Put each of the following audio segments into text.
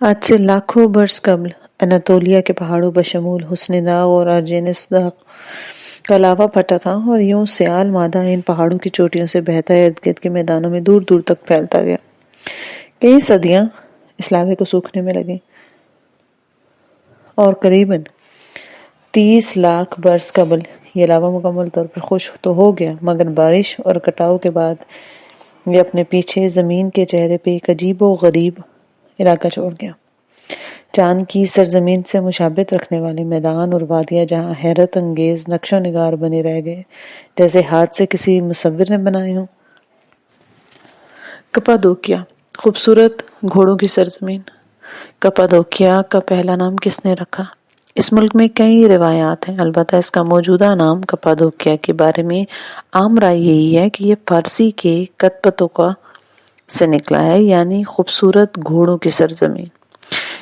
آج سے لاکھوں برس قبل اناتولیا کے پہاڑوں بشمول حسن داغ اور ارجنس داغ کا لاوا پھٹا تھا، اور یوں سیال مادہ ان پہاڑوں کی چوٹیوں سے بہتا ارد گرد کے میدانوں میں دور دور تک پھیلتا گیا۔ کئی صدیاں اس لاوے کو سوکھنے میں لگیں اور قریباً 30 لاکھ برس قبل یہ لاوا مکمل طور پر خشک تو ہو گیا، مگر بارش اور کٹاؤ کے بعد یہ اپنے پیچھے زمین کے چہرے پہ ایک عجیب و غریب علاقہ چھوڑ گیا۔ چاند کی سرزمین سے مشابہت رکھنے والے میدان اور وادیاں جہاں حیرت انگیز نقش و نگار بنے رہ گئے، جیسے ہاتھ سے کسی مصور نے بنائے ہوں۔ کپادوکیا، خوبصورت گھوڑوں کی سرزمین۔ کپادوکیا کا پہلا نام کس نے رکھا؟ اس ملک میں کئی روایات ہیں، البتہ اس کا موجودہ نام کپادوکیا کے بارے میں عام رائے یہی ہے کہ یہ فارسی کے کتپتوکا سے نکلا ہے، یعنی خوبصورت گھوڑوں کی سرزمین۔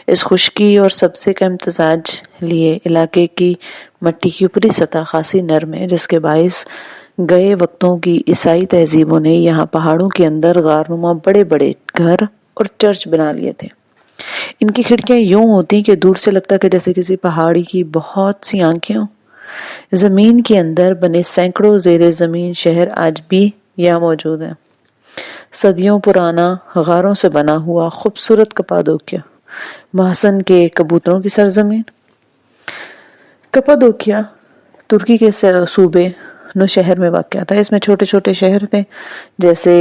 اس خشکی اور سبزے کا امتزاج لیے علاقے کی مٹی کی اوپری سطح خاصی نرم ہے، جس کے باعث گئے وقتوں کی عیسائی تہذیبوں نے یہاں پہاڑوں کے اندر غارنما بڑے بڑے گھر اور چرچ بنا لیے تھے۔ ان کی کھڑکیاں یوں ہوتی کہ دور سے لگتا کہ جیسے کسی پہاڑی کی بہت سی آنکھیں ہوں۔ زمین کے اندر بنے سینکڑوں زیر زمین شہر آج بھی یہاں موجود ہیں۔ صدیوں پرانا غاروں سے بنا ہوا خوبصورت کپادوکیا، محسن کے کبوتروں کی سرزمین۔ کپادوکیا ترکی کے صوبے نوشہر میں واقع تھا۔ اس میں چھوٹے چھوٹے شہر تھے جیسے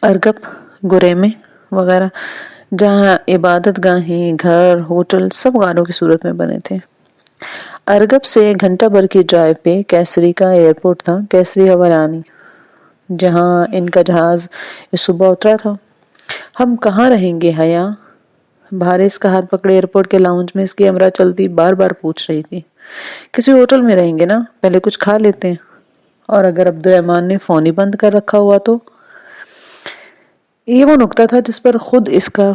ارگپ، گوریمے وغیرہ، جہاں عبادت گاہیں، گھر، ہوٹل سب غاروں کی صورت میں بنے تھے۔ ارگپ سے گھنٹہ بھر کی ڈرائیو پہ کیسری کا ایئرپورٹ تھا، کیسری حوالانی، جہاں ان کا جہاز اس صبح اترا تھا۔ ہم کہاں رہیں گے حیا؟ بھارس کا ہاتھ پکڑے ایئرپورٹ کے لاؤنج میں اس کی ہمراہ چلتی بار بار پوچھ رہی تھی۔ کسی ہوٹل میں رہیں گے نا، پہلے کچھ کھا لیتے ہیں۔ اور اگر عبدالرحمن نے فون ہی بند کر رکھا ہوا تو؟ یہ وہ نقطہ تھا جس پر خود اس کا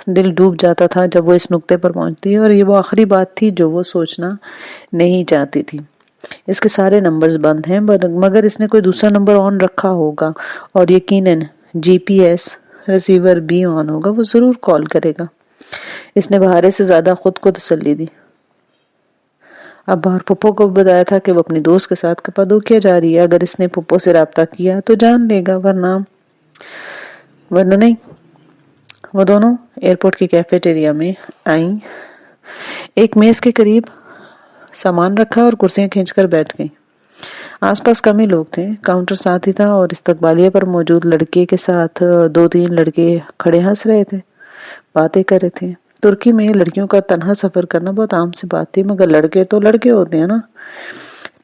دل ڈوب جاتا تھا جب وہ اس نقطے پر پہنچتی، اور یہ وہ آخری بات تھی جو وہ سوچنا نہیں چاہتی تھی۔ اس کے سارے نمبرز بند ہیں، مگر اس نے کوئی دوسرا نمبر آن رکھا ہوگا، اور یقیناً جی پی ایس ریسیور بھی آن ہوگا، وہ ضرور کال کرے گا۔ اس نے بہارے سے زیادہ خود کو تسلی دی۔ اب باہر پھپھو کو بتایا تھا کہ وہ اپنی دوست کے ساتھ کپادوکیا جا رہی ہے۔ اگر اس نے پھپھو سے رابطہ کیا تو جان لے گا، ورنہ نہیں۔ وہ دونوں ایئرپورٹ کی کیفیٹیریا میں آئیں، ایک میز کے قریب سامان رکھا اور کرسیاں کھینچ کر بیٹھ گئیں۔ آس پاس کم ہی لوگ تھے، کاؤنٹر ساتھ ہی تھا، اور استقبالیہ پر موجود لڑکے کے ساتھ 2-3 لڑکے کھڑے ہنس رہے تھے، باتیں کر رہے تھے۔ ترکی میں لڑکیوں کا تنہا سفر کرنا بہت عام سی بات تھی، مگر لڑکے تو لڑکے ہوتے ہیں نا۔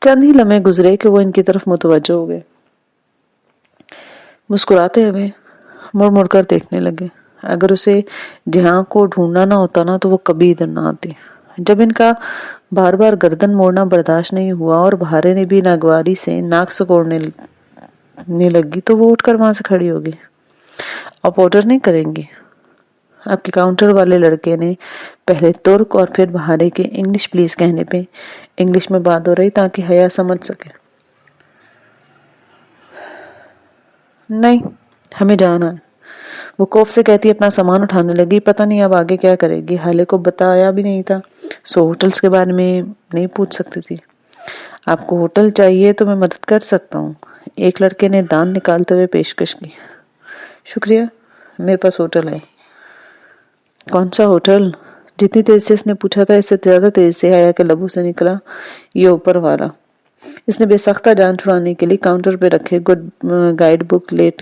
چند ہی لمحے گزرے کہ وہ ان کی طرف متوجہ ہو گئے، مسکراتے ہوئے مڑ مڑ کر دیکھنے لگے۔ اگر اسے جہاں کو ڈھونڈنا نہ ہوتا نا تو وہ کبھی ادھر نہ آتی۔ جب ان کا بار بار گردن موڑنا برداشت نہیں ہوا اور بہارے نے بھی ناگواری سے ناک سکوڑنے لگی تو وہ اٹھ کر وہاں سے کھڑی ہو گئی۔ آپ آرڈر نہیں کریں گی؟ آپ کے کاؤنٹر والے لڑکے نے پہلے ترک اور پھر بہارے کے انگلش پلیز کہنے پہ انگلش میں بات ہو رہی تاکہ حیا سمجھ سکے۔ نہیں، ہمیں جانا ہے، وہ خوف سے کہتی اپنا سامان اٹھانے لگی۔ پتہ نہیں اب آگے کیا کرے گی، حالے کو بتایا بھی نہیں تھا، سو ہوٹلز کے بارے میں نہیں پوچھ سکتی تھی۔ آپ کو ہوٹل چاہیے تو میں مدد کر سکتا ہوں، ایک لڑکے نے دان نکالتے ہوئے پیشکش کی۔ شکریہ، میرے پاس ہوٹل ہے۔ کون سا ہوٹل؟ جتنی تیز سے اس نے پوچھا تھا اس سے زیادہ تیز سے حیا کے لبوں سے نکلا، یہ اوپر والا۔ اس نے بے سختہ جان چھڑانے کے لیے کاؤنٹر پہ رکھے گائیڈ بکلیٹ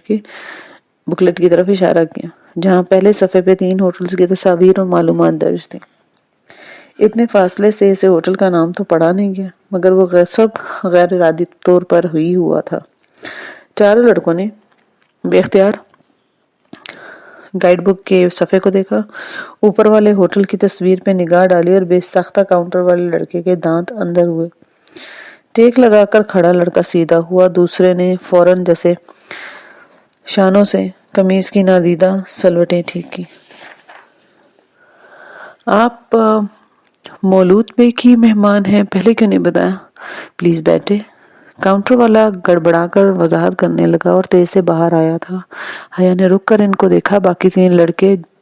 کی طرف اشارہ کیا، جہاں پہلے صفحے پہ 3 ہوٹلز کی تصاویر اور معلومات درج تھی۔ اتنے فاصلے سے اسے ہوٹل کا نام تو پڑھا نہیں گیا، مگر وہ سب غیر ارادی طور پر ہی ہوا تھا۔ چاروں لڑکوں نے بے اختیار گائیڈ بک کے صفحے کو دیکھا، اوپر والے ہوٹل کی تصویر پہ نگاہ ڈالی اور بے سختہ کاؤنٹر والے لڑکے کے دانت اندر ہوئے۔ ٹیک لگا کر کھڑا لڑکا سیدھا ہوا، دوسرے نے فوراً جیسے شانوں سے قمیض کی نادیدہ سلوٹیں ٹھیک کی۔ آپ مولود بے کی مہمان ہیں، پہلے کیوں نہیں بتایا؟ پلیز بیٹھے۔ کاؤنٹر والا گڑبڑا کر وضاحت کرنے لگا اور تیز سے باہر آیا تھا۔ حیا نے رک کر ان کو دیکھا، باقی 3 لڑکے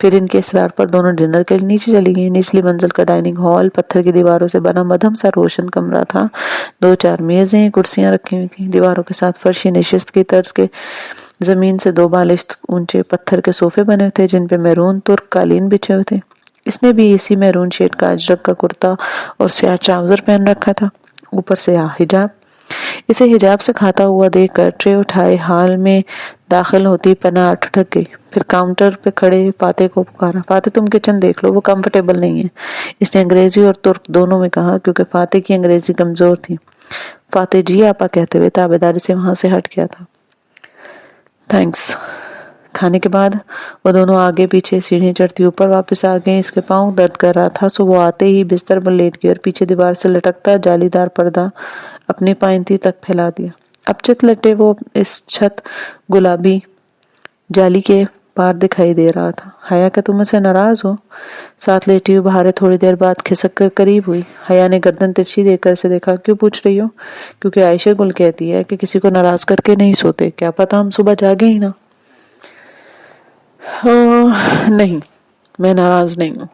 پھر ان کے اصرار پر دونوں ڈنر کے لیے نیچے چلی گئیں۔ نچلی منزل کا ڈائننگ ہال پتھر کی دیواروں سے بنا مدھم سا روشن کمرہ تھا۔ 2-4 میزیں کرسیاں رکھی ہوئی تھیں، دیواروں کے ساتھ فرشی نشست کی طرز کے زمین سے 2 بالشت اونچے پتھر کے صوفے بنے ہوئے تھے جن پہ میرون ترک قالین بچھے ہوئے تھے۔ اس نے بھی اسی میرون شیڈ کا اجرک کا کرتا اور سیاہ ٹراؤزر پہن رکھا تھا، اوپر سیاہ حجاب۔ اسے حجاب سے کھاتا ہوا دیکھ کر ٹرے اٹھائے حال میں داخل ہوتی پناہ ٹھٹک گئی، پھر کاؤنٹر پہ کھڑے فاتح کو پکارا۔ فاتح تم کچن دیکھ لو، وہ کمفرٹیبل نہیں ہے، اس نے انگریزی اور ترک دونوں میں کہا کیونکہ فاتح کی انگریزی کمزور تھی۔ فاتح جی آپا کہتے ہوئے تابعداری سے وہاں سے ہٹ گیا تھا۔ تھینکس۔ کھانے کے بعد وہ دونوں آگے پیچھے سیڑھیاں چڑھتی اوپر واپس آ گئے۔ اس کے پاؤں درد کر رہا تھا سو وہ آتے ہی بستر پر لیٹ گئی اور پیچھے دیوار سے لٹکتا جالی دار پردہ اپنی پائنتی تک پھیلا دیا۔ اب چت لٹے وہ اس چھت گلابی جالی کے پار دکھائی دے رہا تھا۔ حیا کہ تم اسے ناراض ہو؟ ساتھ لیٹی ہوئی بہاریں تھوڑی دیر بعد کھسک کر قریب ہوئی۔ حیا نے گردن ترچھی دے کر اسے دیکھا۔ کیوں پوچھ رہی ہو؟ کیونکہ عائشہ گل کہتی ہے کہ کسی کو ناراض کر کے نہیں سوتے، کیا پتا ہم صبح جاگے ہی نا۔ نہیں، میں ناراض نہیں ہوں،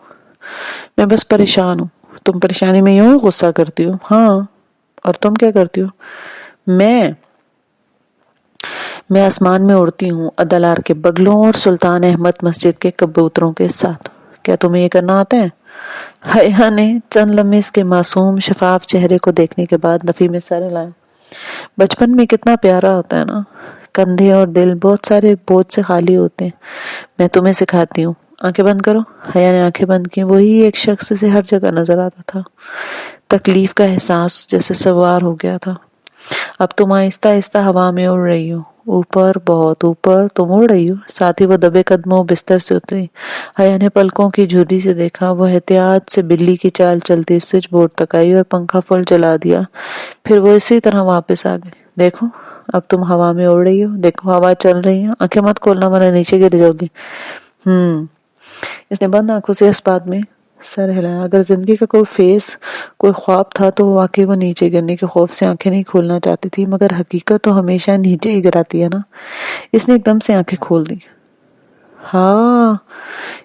میں بس پریشان ہوں۔ تم پریشانی میں یوں غصہ کرتی ہو؟ ہاں، اور تم کیا کرتی ہو؟ میں آسمان میں اڑتی ہوں عدلار کے بگلوں اور سلطان احمد مسجد کے کبوتروں کے ساتھ۔ کیا تمہیں یہ کرنا آتا ہے؟ حیا نے چند لمحے اس کے معصوم شفاف چہرے کو دیکھنے کے بعد نفی میں سر ہلایا۔ بچپن میں کتنا پیارا ہوتا ہے نا، کندھے اور دل بہت سارے بوجھ سے خالی ہوتے ہیں۔ میں تمہیں سکھاتی ہوں، آنکھیں بند کرو۔ حیا نے آنکھیں بند کی۔ وہی ایک شخص اسے ہر جگہ نظر آتا تھا۔ تکلیف کا احساس جیسے سوار ہو گیا تھا۔ اب تم آہستہ آہستہ ہوا میں اڑ رہی ہو، اوپر، بہت اوپر تم اڑ رہی ہو۔ ساتھ ہی وہ دبے قدموں بستر سے اتری۔ حیا نے پلکوں کی جھرری سے دیکھا۔ وہ احتیاط سے بلی کی چال چلتی سوئچ بورڈ تک آئی اور پنکھا فل چلا دیا، پھر وہ اسی طرح واپس آ گئی۔ دیکھو اب تم ہوا میں اڑ رہی ہو، دیکھو ہوا چل رہی ہے، آنکھیں مت کھولنا ورنہ نیچے گر جاؤ گی۔ اس نے بند آنکھوں سے اس بات میں سر ہلایا۔ اگر زندگی کا کوئی فیس، کوئی خواب تھا تو واقعی وہ نیچے گرنے کے خوف سے آنکھیں نہیں کھولنا چاہتی تھی، مگر حقیقت تو ہمیشہ نیچے ہی گراتی ہے نا۔ اس نے ایک دم سے آنکھیں کھول دی۔ ہاں،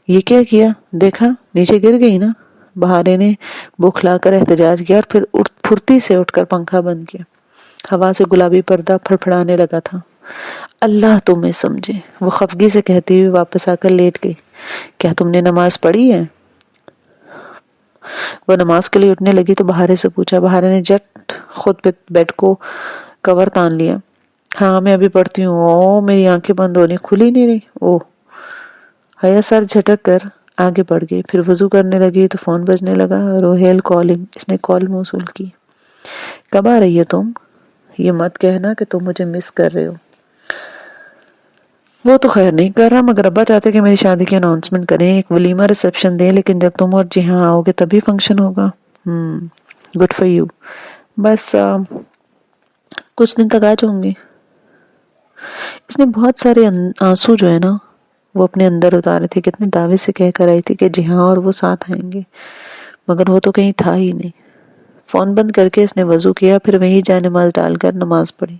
یہ کیا کیا؟ دیکھا نیچے گر گئی نا۔ بہارے نے بوکھلا کر احتجاج کیا اور پھر پھرتی سے اٹھ کر پنکھا بند کیا۔ ہوا سے گلابی پردہ پھڑپھڑانے لگا تھا۔ اللہ تمہیں سمجھے، وہ خفگی سے کہتی ہوئی واپس آ کر لیٹ گئی۔ کیا تم نے نماز پڑھی ہے؟ وہ نماز کے لیے اٹھنے لگی تو بہارے سے پوچھا۔ بہارے نے جٹ خود پہ بیڈ کو کور تان لیا۔ ہاں میں ابھی پڑھتی ہوں۔ او میری آنکھیں بند ہونی، کھلی نہیں رہی۔ او حیا سر جھٹک کر آگے بڑھ گئی، پھر وضو کرنے لگی تو فون بجنے لگا۔ روہیل کالنگ۔ اس نے کال موصول کی۔ کب آ رہی ہے تم؟ یہ مت کہنا کہ تم مجھے مس کر رہے ہو۔ وہ تو خیر نہیں کر رہا، مگر ابا چاہتے کہ میری شادی کی اناؤنسمنٹ کریں، ایک ولیمہ ریسپشن دیں، لیکن جب تم اور جہاں آؤ گے تبھی فنکشن ہوگا۔ Good for you. بس کچھ دن تک آ جاؤں گی۔ اس نے بہت سارے آنسو جو ہے نا وہ اپنے اندر اتارے تھے، کتنے دعوے سے کہہ کر آئی تھی کہ جہاں اور وہ ساتھ آئیں گے، مگر وہ تو کہیں تھا ہی نہیں۔ فون بند کر کے اس نے وضو کیا، پھر وہیں جائے نماز ڈال کر نماز پڑھی۔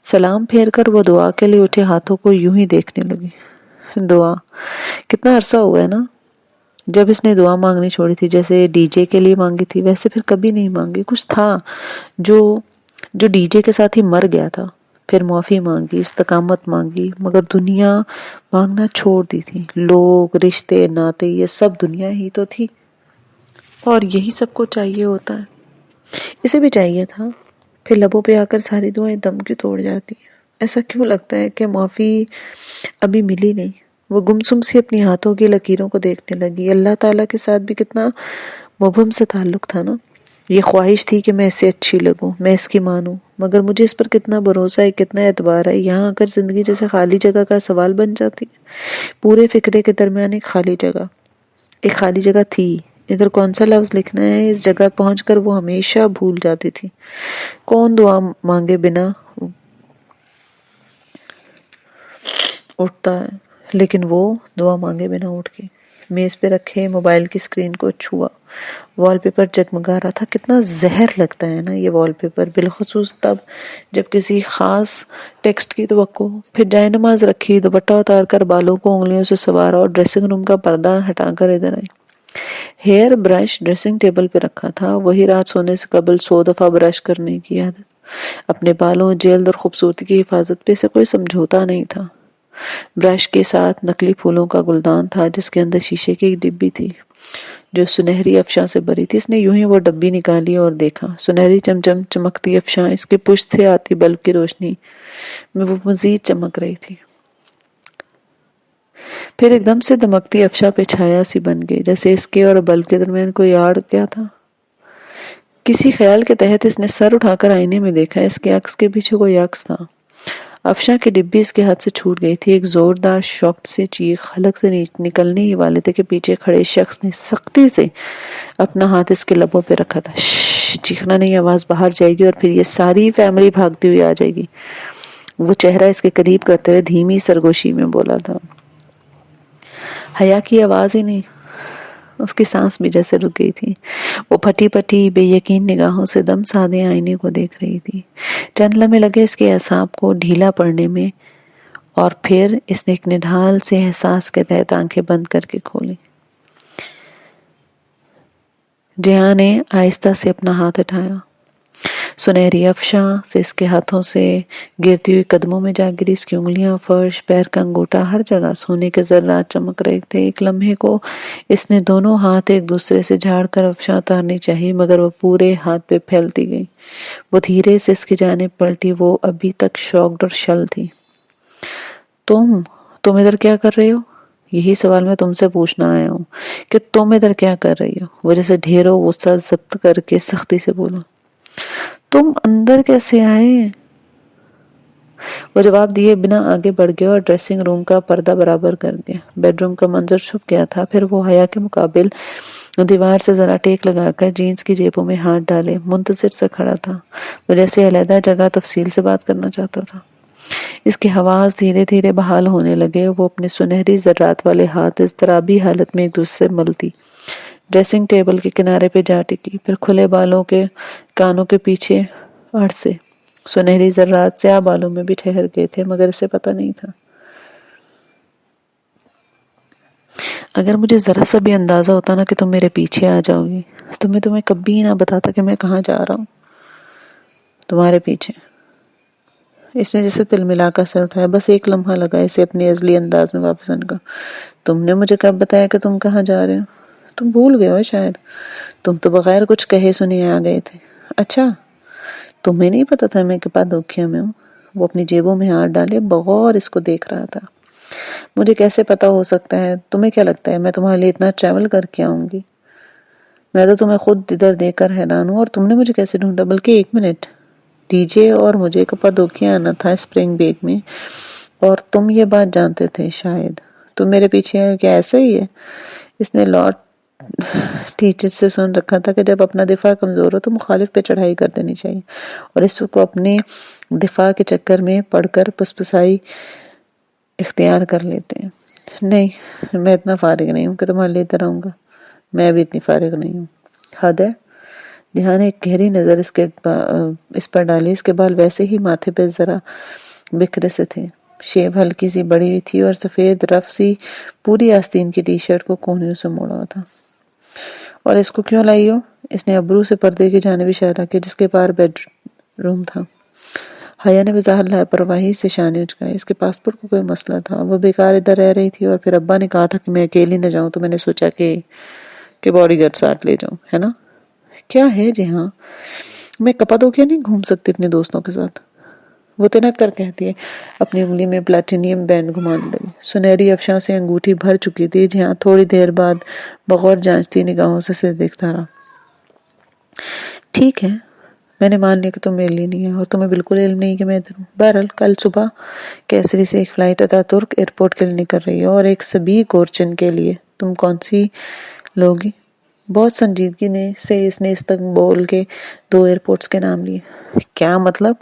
سلام پھیر کر وہ دعا کے لیے اٹھے ہاتھوں کو یوں ہی دیکھنے لگی۔ دعا، کتنا عرصہ ہوا ہے نا جب اس نے دعا مانگنی چھوڑی تھی۔ جیسے ڈی جے کے لیے مانگی تھی ویسے پھر کبھی نہیں مانگی۔ کچھ تھا جو ڈی جے کے ساتھ ہی مر گیا تھا۔ پھر معافی مانگی، استقامت مانگی، مگر دنیا مانگنا چھوڑ دی تھی۔ لوگ، رشتے، ناتے، یہ سب دنیا ہی تو تھی، اور یہی سب کو چاہیے ہوتا ہے۔ اسے بھی چاہیے تھا۔ پھر لبوں پہ آ کر ساری دعائیں دم کیوں توڑ جاتی ہیں؟ ایسا کیوں لگتا ہے کہ معافی ابھی ملی نہیں؟ وہ گمسم سی اپنی ہاتھوں کی لکیروں کو دیکھنے لگی۔ اللہ تعالیٰ کے ساتھ بھی کتنا مبہم سے تعلق تھا نا۔ یہ خواہش تھی کہ میں اسے اچھی لگوں، میں اس کی مانوں، مگر مجھے اس پر کتنا بھروسہ ہے، کتنا اعتبار ہے۔ یہاں آ کر زندگی جیسے خالی جگہ کا سوال بن جاتی ہے۔ پورے فکرے کے درمیان ایک خالی جگہ تھی۔ ادھر کون سا لفظ لکھنا ہے؟ اس جگہ پہنچ کر وہ ہمیشہ بھول جاتی تھی۔ کون دعا مانگے بنا اٹھتا ہے، لیکن وہ دعا مانگے بنا اٹھ گئی۔ میز پہ رکھے موبائل کی اسکرین کو چھوا. وال پیپر جگمگا رہا تھا. کتنا زہر لگتا ہے نا یہ وال پیپر، بالخصوص تب جب کسی خاص ٹیکسٹ کی توقع ہو. پھر جائے نماز رکھی، دوپٹہ اتار کر بالوں کو انگلیوں سے سنوارا اور ڈریسنگ روم کا پردہ ہٹا کر ادھر آئی. ہیئر برش ڈریسنگ ٹیبل پہ رکھا تھا، وہی رات سونے سے قبل 100 دفعہ برش کرنے کی عادت. اپنے بالوں، جلد اور خوبصورتی کی حفاظت پہ سے کوئی سمجھوتا نہیں تھا. برش کے ساتھ نقلی پھولوں کا گلدان تھا جس کے اندر شیشے کی ایک ڈبی تھی جو سنہری افشاں سے بھری تھی. اس نے یوں ہی وہ ڈبی نکالی اور دیکھا. سنہری چمچم چمکتی افشاں اس کے پشت سے آتی بلب کی روشنی میں وہ مزید چمک رہی تھی. پھر ایک دم سے دمکتی افشاں پہ چھایا سی بن گئی، جیسے اس کے اور بلب کے درمیان کوئی آڑ کیا تھا. کسی خیال کے تحت اس نے سر اٹھا کر آئینے میں دیکھا. اس کے عکس کے پیچھے کوئی عکس تھا. افشاں کی ڈبی اس کے ہاتھ سے چھوٹ گئی تھی. ایک زوردار شوق سے چیخ حلق سے نکلنے ہی والے تھے کہ پیچھے کھڑے شخص نے سختی سے اپنا ہاتھ اس کے لبوں پہ رکھا تھا. شش، چیخنا نہیں، آواز باہر جائے گی اور پھر یہ ساری فیملی بھاگتی ہوئی آ جائے گی. وہ چہرہ اس کے قریب کرتے ہوئے دھیمی سرگوشی میں بولا تھا. حیا کی آواز ہی نہیں. اس کی سانس بھی جیسے رک گئی تھی. وہ پھٹی پھٹی بے یقین نگاہوں سے دم سادے آئینے کو دیکھ رہی تھی. چند لمحے لگے اس کے اعصاب کو ڈھیلا پڑنے میں، اور پھر اس نے ایک نڈھال سے احساس کے تحت آنکھیں بند کر کے کھولی. جہاں نے آہستہ سے اپنا ہاتھ اٹھایا. سنہری افشاں سے اس کے ہاتھوں سے گرتی ہوئی قدموں میں جا گری. اس کی انگلیاں، فرش، پیر کا انگوٹھا، ہر جگہ سونے کے ذرات چمک رہے تھے. ایک لمحے کو اس نے دونوں ہاتھ ایک دوسرے سے جھاڑ کر افشاں اتارنی چاہی، مگر وہ پورے ہاتھ پہ پھیلتی گئی. وہ دھیرے سے اس کی جانب پلٹی. وہ ابھی تک شاکڈ اور شل تھی. تم ادھر کیا کر رہے ہو؟ یہی سوال میں تم سے پوچھنا آیا ہوں کہ تم ادھر کیا کر رہی ہو؟ وہ جیسے ڈھیروں غصہ ضبط کر کے سختی سے بولا. تم اندر کیسے آئے؟ وہ جواب دیے بنا آگے بڑھ گیا اور ڈریسنگ روم کا پردہ برابر کر دیا. بیڈ روم کا منظر چھپ گیا تھا. پھر وہ حیا کے مقابل دیوار سے ذرا ٹیک لگا کر جینز کی جیبوں میں ہاتھ ڈالے منتظر سے کھڑا تھا. وہ جیسے علیحدہ جگہ تفصیل سے بات کرنا چاہتا تھا. اس کے حواس دھیرے دھیرے بحال ہونے لگے. وہ اپنے سنہری ذرات والے ہاتھ اضطرابی حالت میں ایک دوسرے سے ملتی ڈریسنگ ٹیبل کے کنارے پہ جا ٹکی. پھر کھلے بالوں کے کانوں کے پیچھے اڑ سے سنہری ذرات سیاہ بالوں میں بھی ٹھہر گئے تھے، مگر اسے پتہ نہیں تھا. اگر مجھے ذرا سا بھی اندازہ ہوتا نا کہ تم میرے پیچھے آ جاؤ گی تو میں تمہیں کبھی نہ بتاتا کہ میں کہاں جا رہا ہوں. تمہارے پیچھے. اس نے جیسے تل ملا کر سر اٹھایا. بس ایک لمحہ لگا اسے اپنے ازلی انداز میں واپس آنے کا. تم نے مجھے کب بتایا کہ تم کہاں جا رہے ہو؟ تم بھول گئے ہو شاید. تم تو بغیر کچھ کہے سنے آ گئے تھے. اچھا، تمہیں نہیں پتا تھا میں کپادوکیا میں ہوں؟ وہ اپنی جیبوں میں ہاتھ ڈالے بغور اس کو دیکھ رہا تھا. مجھے کیسے پتا ہو سکتا ہے؟ تمہیں کیا لگتا ہے میں تمہارے لیے اتنا ٹریول کر کے آؤں گی؟ میں تو تمہیں خود ادھر دیکھ کر حیران ہوں. اور تم نے مجھے کیسے ڈھونڈا؟ بلکہ ایک منٹ، ڈی جے اور مجھے کپادوکیا آنا تھا اسپرنگ بیک میں، اور تم یہ بات جانتے تھے. شاید تم میرے پیچھے آئے. کیا ایسا ہی ہے؟ اس نے لارڈ ٹیچر سے سن رکھا تھا کہ جب اپنا دفاع کمزور ہو تو مخالف پہ چڑھائی کر دینی چاہیے، اور اس کو اپنے دفاع کے چکر میں پڑھ کر پسپسائی اختیار کر لیتے ہیں. نہیں، میں اتنا فارغ نہیں ہوں کہ تمہارے لیے ادھر آؤں گا. میں بھی اتنی فارغ نہیں ہوں. حد ہے. جہاں نے ایک گہری نظر اس پر ڈالی. اس کے بال ویسے ہی ماتھے پہ ذرا بکھرے سے تھے. شیو ہلکی سی بڑی ہوئی تھی اور سفید رف سی پوری آستین کی ٹی شرٹ کو کوہنیوں سے موڑا تھا. اور اس کو کیوں لائی ہو؟ اس نے ابرو سے پردے کی جانب اشارہ کیا جس کے پار بیڈ روم تھا. حیا نے بظاہر لاپرواہی سے شانے اچکائے. اس کے پاسپورٹ کو کوئی مسئلہ تھا. وہ بیکار ادھر رہ رہی تھی اور پھر ابا نے کہا تھا کہ میں اکیلی نہ جاؤں تو میں نے سوچا کہ باڈی گارڈ ساتھ لے جاؤں، ہے نا؟ کیا ہے جی ہاں، میں کپادوکیا نہیں گھوم سکتی اپنے دوستوں کے ساتھ. وہ تنک کر کہتی ہے. اپنی انگلی میں پلاٹینیم بینڈ گھمانے لگی. سنہری افشاں سے انگوٹھی بھر چکی تھی. جہاں تھوڑی دیر بعد بغور جانچتی نگاہوں سے دیکھتا رہا. ٹھیک ہے، میں نے مان لیا کہ تم میرے لیے نہیں ہے اور تمہیں بالکل علم نہیں کہ میں ادھر ہوں. بہرحال کل صبح کیسری سے ایک فلائٹ اتاترک ایئرپورٹ کے لیے نکل رہی ہے اور ایک سبھی گورچن کے لیے. تم کون سی لوگی؟ بہت سنجیدگی سے اس نے استنبول کے 2 ایئرپورٹس کے نام لیے. کیا مطلب؟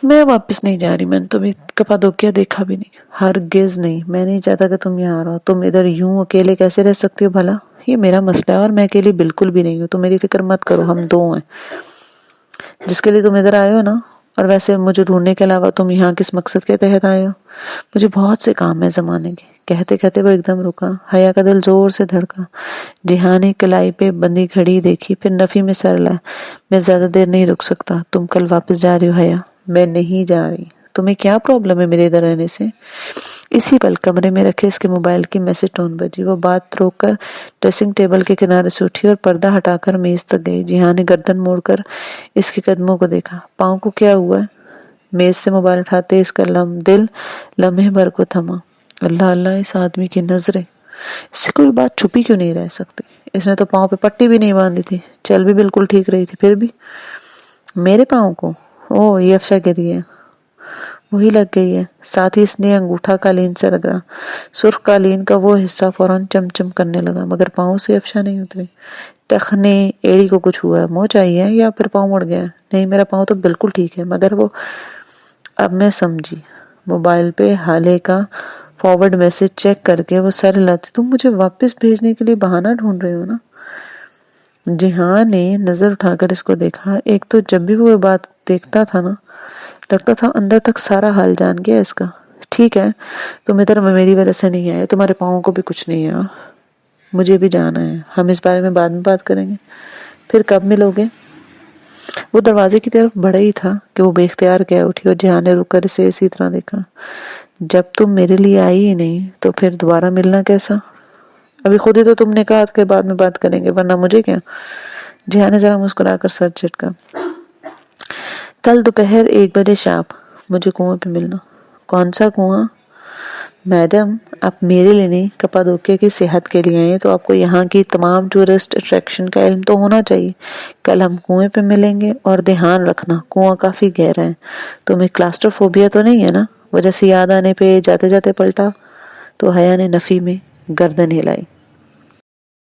میں واپس نہیں جا رہی، میں نے تمہیں کپادوکیا دیکھا بھی نہیں، ہرگز نہیں، میں نہیں چاہتا کہ تم یہاں رہو، تم ادھر یوں اکیلے کیسے رہ سکتی ہو بھلا؟ یہ میرا مسئلہ ہے اور میں اکیلی بالکل بھی نہیں ہوں، تم میری فکر مت کرو، ہم دو ہیں جس کے لیے تم ادھر آئے ہو نا۔ اور ویسے مجھے ڈھونڈنے کے علاوہ تم یہاں کس مقصد کے تحت آئے ہو؟ مجھے بہت سے کام ہے زمانے کے۔ کہتے کہتے وہ ایک دم رکا، حیا کا دل زور سے دھڑکا۔ جہاں نے کلائی پہ بندی گھڑی دیکھی، پھر نفی میں سر لائے، میں زیادہ دیر نہیں رک سکتا، تم کل واپس جا رہی ہو حیا؟ میں نہیں جا رہی۔ تمہیں کیا پرابلم ہے میرے ادھر رہنے سے؟ اسی پل کمرے میں رکھے اس کے موبائل کی میسج ٹون بجی۔ وہ بات روک کر ڈریسنگ ٹیبل کے کنارے سے اٹھی اور پردہ ہٹا کر میز تک گئی۔ جہاں نے گردن موڑ کر اس کے قدموں کو دیکھا۔ پاؤں کو کیا ہوا ہے؟ میز سے موبائل اٹھاتے اس کا دل لمحے بھر کو تھما۔ اللہ اللہ، اس آدمی کی نظریں، اس سے کوئی بات چھپی کیوں نہیں رہ سکتی؟ اس نے تو پاؤں پہ پٹی بھی نہیں باندھی تھی، چل بھی بالکل ٹھیک رہی تھی، پھر بھی میرے پاؤں کو یہ افشا گری ہے، وہی لگ گئی ہے۔ ساتھ ہی اس نے انگوٹھا قالین سے رگڑا، سرخ قالین کا وہ حصہ فوراً چمچم کرنے لگا، مگر پاؤں سے افشا نہیں اتری۔ ٹخنے ایڑی کو کچھ ہوا ہے، موچ آئی ہے یا پھر پاؤں مڑ گیا ہے؟ نہیں، میرا پاؤں تو بالکل ٹھیک ہے، مگر وہ… اب میں سمجھی۔ موبائل پہ حالے کا فارورڈ میسج چیک کر کے وہ سر ہلاتی، تم مجھے واپس بھیجنے کے لیے بہانہ ڈھونڈ رہے ہو نا؟ جہاں نے نظر اٹھا کر اس کو دیکھا۔ ایک تو جب بھی وہ بات دیکھتا تھا نا، لگتا تھا اندر تک سارا حال جان گیا اس کا۔ ٹھیک ہے، تم ادھر میری وجہ سے نہیں آئے، تمہارے پاؤں کو بھی کچھ نہیں ہے، مجھے بھی جانا ہے، ہم اس بارے میں بعد میں بات کریں گے۔ پھر کب ملو گے؟ وہ دروازے کی طرف بڑھا ہی تھا کہ وہ بے اختیار کہہ اٹھی، اور جہاں نے رک کر اسے اسی طرح دیکھا۔ جب تم میرے لیے آئی ہی نہیں تو پھر دوبارہ ملنا کیسا؟ ابھی خود ہی تو تم نے کہا کہ بعد میں بات کریں گے، ورنہ مجھے کیا؟ جہاں نے ذرا مسکرا کر سر جھٹکا۔ کل دوپہر 1 بجے شارپ مجھے کنویں پہ ملنا۔ کون سا کنواں؟ میڈم، آپ میرے لیے نہیں، کپادوکیا کی صحت کے لیے آئے تو آپ کو یہاں کی تمام ٹورسٹ اٹریکشن کا علم تو ہونا چاہیے۔ کل ہم کنویں پہ ملیں گے، اور دھیان رکھنا کنواں کافی گہرا ہے۔ تمہیں کلاسٹروفوبیا تو نہیں ہے نا؟ وجہ سے یاد آنے پہ جاتے جاتے پلٹا۔ تو حیا نے نفی میں گردن ہلائی۔